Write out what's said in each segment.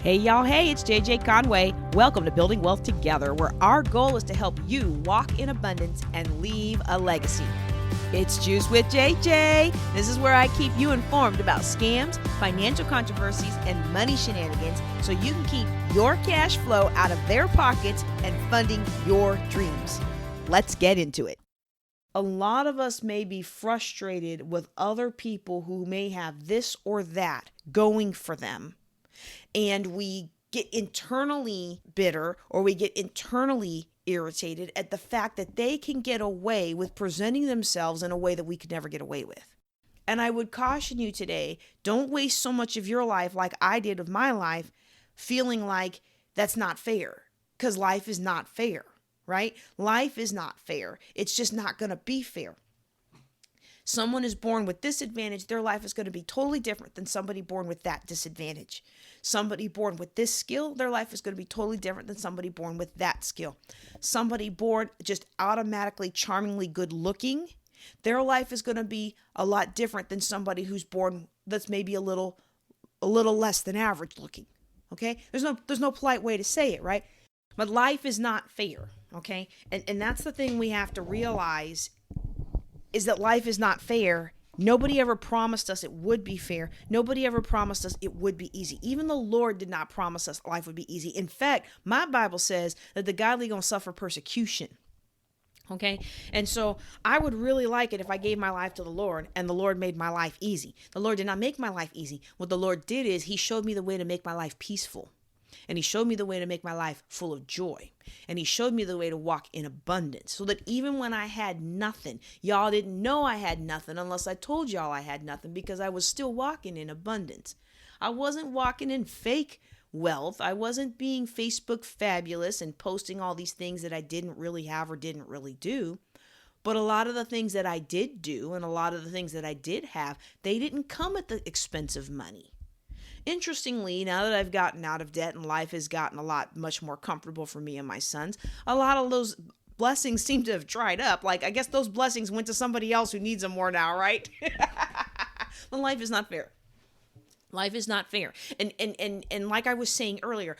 Hey y'all, hey, it's JJ Conway. Welcome to Building Wealth Together, where our goal is to help you walk in abundance and leave a legacy. It's Juice with JJ. This is where I keep you informed about scams, financial controversies, and money shenanigans so you can keep your cash flow out of their pockets and funding your dreams. Let's get into it. A lot of us may be frustrated with other people who may have this or that going for them. And we get internally bitter or we get internally irritated at the fact that they can get away with presenting themselves in a way that we could never get away with. And I would caution you today, don't waste so much of your life like I did of my life, feeling like that's not fair, because life is not fair, right? Life is not fair. It's just not going to be fair. Someone is born with this advantage, their life is going to be totally different than somebody born with that disadvantage. Somebody born with this skill, their life is going to be totally different than somebody born with that skill. Somebody born just automatically charmingly good looking, their life is going to be a lot different than somebody who's born that's maybe a little less than average looking. Okay? There's no polite way to say it, right? But life is not fair, okay? And that's the thing we have to realize, is that life is not fair. Nobody ever promised us it would be fair. Nobody ever promised us it would be easy. Even the Lord did not promise us life would be easy. In fact, my Bible says that the godly gonna suffer persecution. Okay. And so I would really like it if I gave my life to the Lord and the Lord made my life easy. The Lord did not make my life easy. What the Lord did is he showed me the way to make my life peaceful. And he showed me the way to make my life full of joy. And he showed me the way to walk in abundance, so that even when I had nothing, y'all didn't know I had nothing unless I told y'all I had nothing, because I was still walking in abundance. I wasn't walking in fake wealth. I wasn't being Facebook fabulous and posting all these things that I didn't really have or didn't really do. But a lot of the things that I did do and a lot of the things that I did have, they didn't come at the expense of money. Interestingly, now that I've gotten out of debt and life has gotten much more comfortable for me and my sons, a lot of those blessings seem to have dried up. Like, I guess those blessings went to somebody else who needs them more now, right? But life is not fair. Life is not fair. And like I was saying earlier,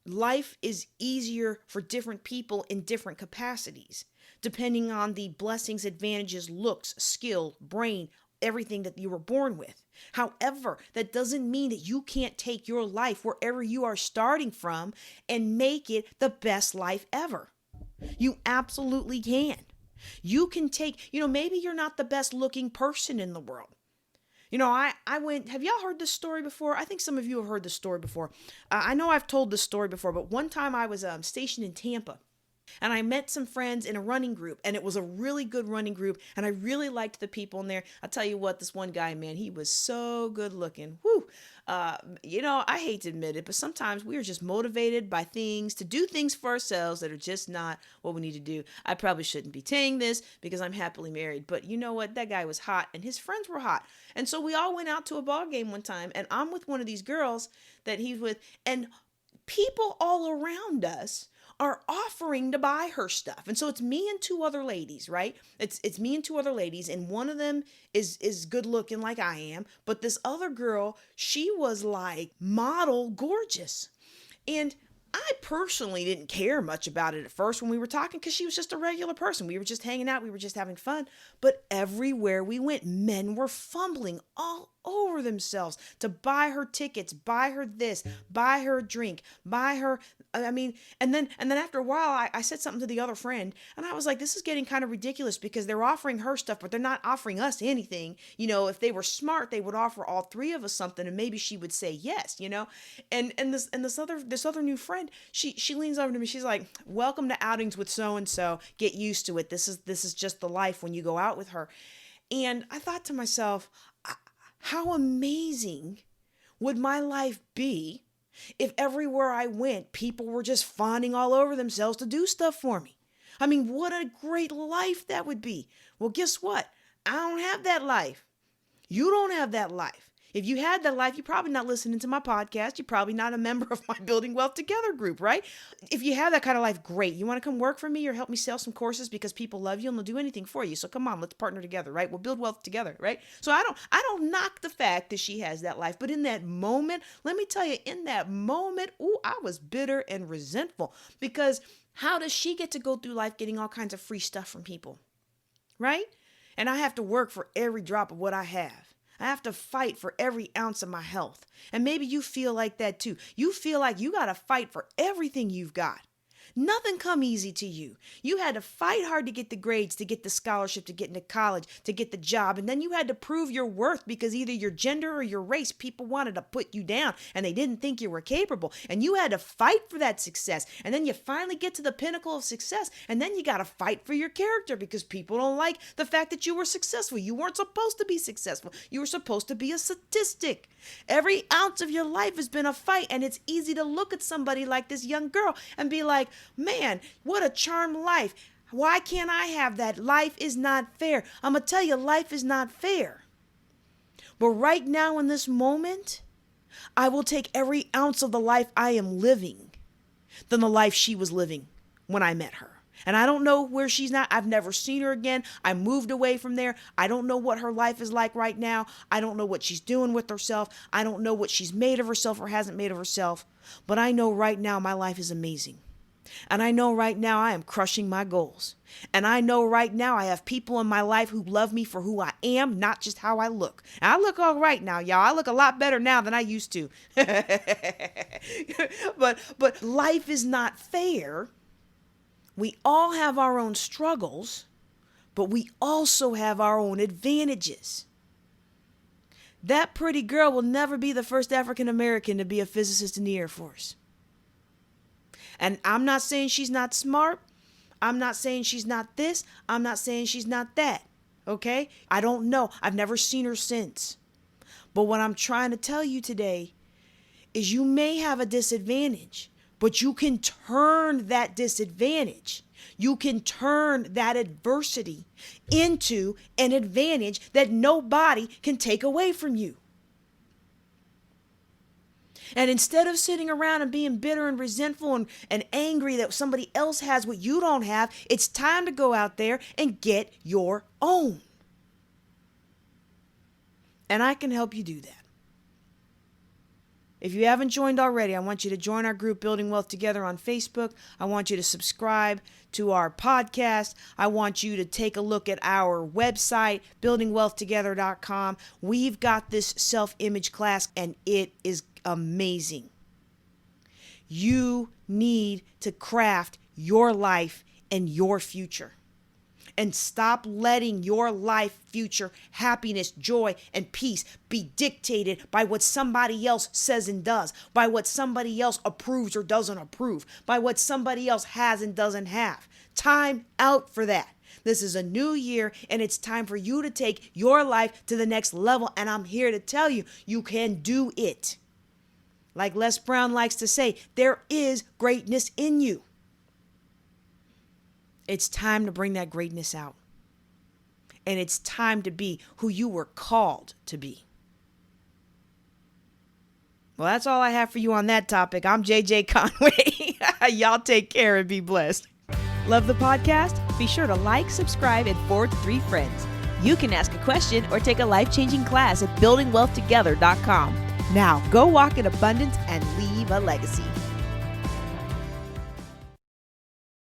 life is easier for different people in different capacities, depending on the blessings, advantages, looks, skill, brain, everything that you were born with. However, that doesn't mean that you can't take your life wherever you are starting from and make it the best life ever. You absolutely can. You can take, maybe you're not the best looking person in the world. Have y'all heard this story before? I think some of you have heard this story before. I know I've told this story before, but one time I was stationed in Tampa. And I met some friends in a running group, and it was a really good running group, and I really liked the people in there. I'll tell you what, this one guy, man, he was so good looking. Whew. I hate to admit it, but sometimes we are just motivated by things to do things for ourselves that are just not what we need to do. I probably shouldn't be saying this because I'm happily married, but you know what? That guy was hot, and his friends were hot. And so we all went out to a ball game one time, and I'm with one of these girls that he's with, and people all around us are offering to buy her stuff. And so it's me and two other ladies, right? It's me and two other ladies, and one of them is good looking like I am, but this other girl, she was like model gorgeous. And I personally didn't care much about it at first when we were talking, because she was just a regular person. We were just hanging out. We were just having fun. But everywhere we went, men were fumbling all over themselves to buy her tickets, buy her this, buy her a drink, buy her. And then after a while, I said something to the other friend, and I was like, this is getting kind of ridiculous, because they're offering her stuff, but they're not offering us anything. If they were smart, they would offer all three of us something, and maybe she would say yes, And this other new friend, she leans over to me. She's like, welcome to outings with so and so. Get used to it. This is just the life when you go out with her. And I thought to myself, how amazing would my life be if everywhere I went, people were just fawning all over themselves to do stuff for me? I mean, what a great life that would be. Well, guess what? I don't have that life. You don't have that life. If you had that life, you're probably not listening to my podcast. You're probably not a member of my Building Wealth Together group, right? If you have that kind of life, great. You want to come work for me or help me sell some courses because people love you and they'll do anything for you. So come on, let's partner together, right? We'll build wealth together, right? So I don't knock the fact that she has that life, but in that moment, let me tell you, in that moment, I was bitter and resentful because how does she get to go through life getting all kinds of free stuff from people, right? And I have to work for every drop of what I have. I have to fight for every ounce of my health. And maybe you feel like that too. You feel like you got to fight for everything you've got. Nothing come easy to you. You had to fight hard to get the grades, to get the scholarship, to get into college, to get the job. And then you had to prove your worth because either your gender or your race, people wanted to put you down and they didn't think you were capable. And you had to fight for that success. And then you finally get to the pinnacle of success. And then you got to fight for your character because people don't like the fact that you were successful. You weren't supposed to be successful. You were supposed to be a statistic. Every ounce of your life has been a fight. And it's easy to look at somebody like this young girl and be like, man, what a charmed life. Why can't I have that? Life is not fair. I'm going to tell you, life is not fair. But right now in this moment, I will take every ounce of the life I am living than the life she was living when I met her. And I don't know where she's not. I've never seen her again. I moved away from there. I don't know what her life is like right now. I don't know what she's doing with herself. I don't know what she's made of herself or hasn't made of herself. But I know right now my life is amazing. And I know right now I am crushing my goals. And I know right now I have people in my life who love me for who I am, not just how I look. And I look all right now, y'all. I look a lot better now than I used to. But life is not fair. We all have our own struggles, but we also have our own advantages. That pretty girl will never be the first African American to be a physicist in the Air Force. And I'm not saying she's not smart. I'm not saying she's not this. I'm not saying she's not that. Okay? I don't know. I've never seen her since. But what I'm trying to tell you today is you may have a disadvantage, but you can turn that disadvantage. You can turn that adversity into an advantage that nobody can take away from you. And instead of sitting around and being bitter and resentful and angry that somebody else has what you don't have, it's time to go out there and get your own. And I can help you do that. If you haven't joined already, I want you to join our group Building Wealth Together on Facebook. I want you to subscribe to our podcast. I want you to take a look at our website, buildingwealthtogether.com. We've got this self-image class and it is amazing. You need to craft your life and your future. And stop letting your life, future, happiness, joy, and peace be dictated by what somebody else says and does, by what somebody else approves or doesn't approve, by what somebody else has and doesn't have. Time out for that. This is a new year, and it's time for you to take your life to the next level. And I'm here to tell you, you can do it. Like Les Brown likes to say, there is greatness in you. It's time to bring that greatness out. And it's time to be who you were called to be. Well, that's all I have for you on that topic. I'm JJ Conway. Y'all take care and be blessed. Love the podcast? Be sure to like, subscribe, and forward to 3 friends. You can ask a question or take a life-changing class at buildingwealthtogether.com. Now, go walk in abundance and leave a legacy.